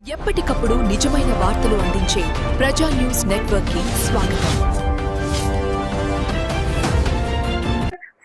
ఎప్పటికప్పుడు నిజమైన వార్తలు అందించే ప్రజా న్యూస్ నెట్వర్క్ కి స్వాగతం.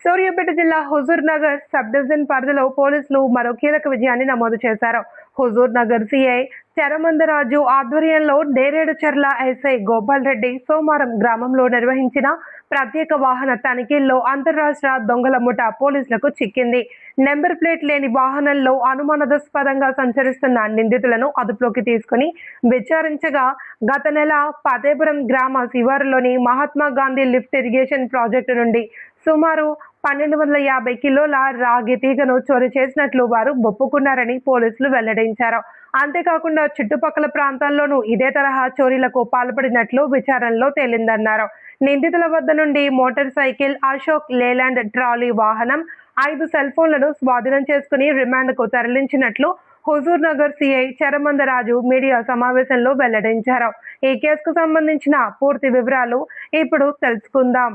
సూర్యాపేట జిల్లా హుజూర్ నగర్ సబ్ డివిజన్ పరిధిలో పోలీసులు మరో కీలక విజయాన్ని నమోదు చేశారు. హుజూర్ నగర్ సిఐ చరమందరాజు ఆధ్వర్యంలో నేరేడుచర్ల ఎస్ఐ గోపాల్ రెడ్డి సోమవారం గ్రామంలో నిర్వహించిన ప్రత్యేక వాహన తనిఖీల్లో అంతర్రాష్ట్ర దొంగల ముఠా పోలీసులకు చిక్కింది. నెంబర్ ప్లేట్ లేని వాహనంలో అనుమానాస్పదంగా సంచరిస్తున్న నిందితులను అదుపులోకి తీసుకుని విచారించగా గత నెల ఫతేపురం గ్రామ శివారులోని Mahatma Gandhi lift irrigation project నుండి సుమారు 1250 కిలోల రాగి తీగను చోరీ చేసినట్లు వారు ఒప్పుకున్నారని పోలీసులు వెల్లడించారు. అంతేకాకుండా చుట్టుపక్కల ప్రాంతాల్లోనూ ఇదే తరహా చోరీలకు పాల్పడినట్లు విచారణలో తేలిందన్నారు. నిందితుల వద్ద నుండి motorcycle, Ashok Leyland trolley వాహనం, 5 సెల్ ఫోన్లను స్వాధీనం చేసుకుని రిమాండ్కు తరలించినట్లు హుజూర్ నగర్ సిఐ చరమందరాజు మీడియా సమావేశంలో వెల్లడించారు. ఈ కేసుకు సంబంధించిన పూర్తి వివరాలు ఇప్పుడు తెలుసుకుందాం.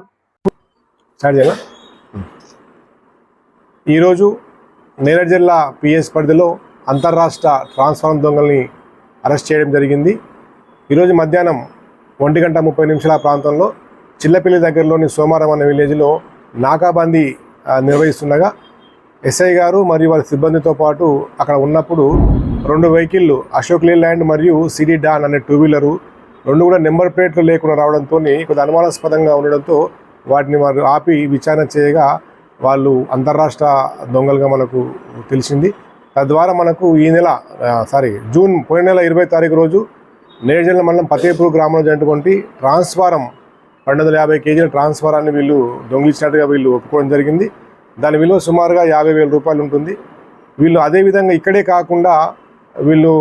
ఈరోజు నేరేడు జిల్లా పిఎస్ పరిధిలో అంతర్రాష్ట్ర ట్రాన్స్ఫార్మర్ దొంగల్ని అరెస్ట్ చేయడం జరిగింది. ఈరోజు మధ్యాహ్నం 1:30 ప్రాంతంలో చిల్లపల్లి దగ్గరలోని సోమారం అనే విలేజ్లో నాకాబందీ నిర్వహిస్తుండగా ఎస్ఐ గారు మరియు వారి సిబ్బందితో పాటు అక్కడ ఉన్నప్పుడు 2 వెహికల్లు అశోక్ లేలాండ్ మరియు సిటీ డాన్ అనే 2 వీలరు 2 కూడా నెంబర్ ప్లేట్లు లేకుండా రావడంతో కొద్దిగా అనుమానాస్పదంగా ఉండడంతో వాటిని వారు ఆపి విచారణ చేయగా వాళ్ళు అంతర్రాష్ట్ర దొంగలుగా మనకు తెలిసింది. తద్వారా మనకు జూన్ పోయిన నెల 20 తారీఖు రోజు నేరేడు జిల్లా మండలం ఫతేపూర్ గ్రామంలో జరిగినటువంటి ట్రాన్స్ఫారం 250 కేజీల ట్రాన్స్ఫారాన్ని వీళ్ళు దొంగిలించినట్టుగా వీళ్ళు ఒప్పుకోవడం జరిగింది. దాని విలువ సుమారుగా 50,000 రూపాయలు ఉంటుంది. వీళ్ళు అదేవిధంగా ఇక్కడే కాకుండా వీళ్ళు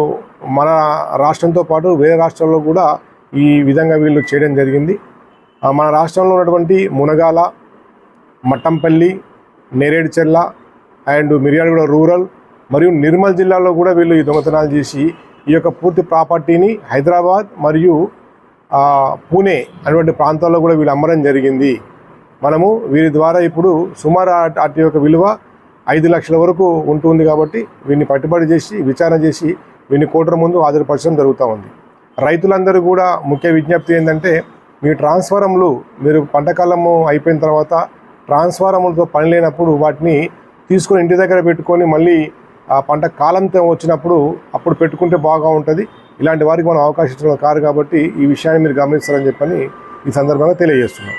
మన రాష్ట్రంతో పాటు వేరే రాష్ట్రాల్లో కూడా ఈ విధంగా వీళ్ళు చేయడం జరిగింది. మన రాష్ట్రంలో ఉన్నటువంటి మునగాల, మట్టంపల్లి, నేరేడుచెర్ల అండ్ మిర్యాలగూడ రూరల్ మరియు నిర్మల్ జిల్లాలో కూడా వీళ్ళు ఈ దొంగతనాలు చేసి ఈ యొక్క పూర్తి ప్రాపర్టీని హైదరాబాద్ మరియు పూణే అటువంటి ప్రాంతాల్లో కూడా వీళ్ళు అమ్మడం జరిగింది. మనము వీరి ద్వారా ఇప్పుడు సుమారు అటు యొక్క విలువ 5 లక్షల వరకు ఉంటుంది. కాబట్టి వీరిని పట్టుబడి చేసి విచారణ చేసి వీరిని కోర్టు ముందు హాజరుపరచడం జరుగుతూ ఉంది. రైతులందరూ కూడా ముఖ్య విజ్ఞప్తి ఏంటంటే, మీ ట్రాన్స్ఫారంలు మీరు పంటకాలము అయిపోయిన తర్వాత ట్రాన్స్ఫారంలతో పని లేనప్పుడు వాటిని తీసుకొని ఇంటి దగ్గర పెట్టుకొని మళ్ళీ ఆ పంట కాలంతో వచ్చినప్పుడు అప్పుడు పెట్టుకుంటే బాగా ఉంటుంది. ఇలాంటి వారికి మనం అవకాశం ఇచ్చిన కాదు కాబట్టి ఈ విషయాన్ని మీరు గమనిస్తారని చెప్పని ఈ సందర్భంగా తెలియజేస్తున్నాం.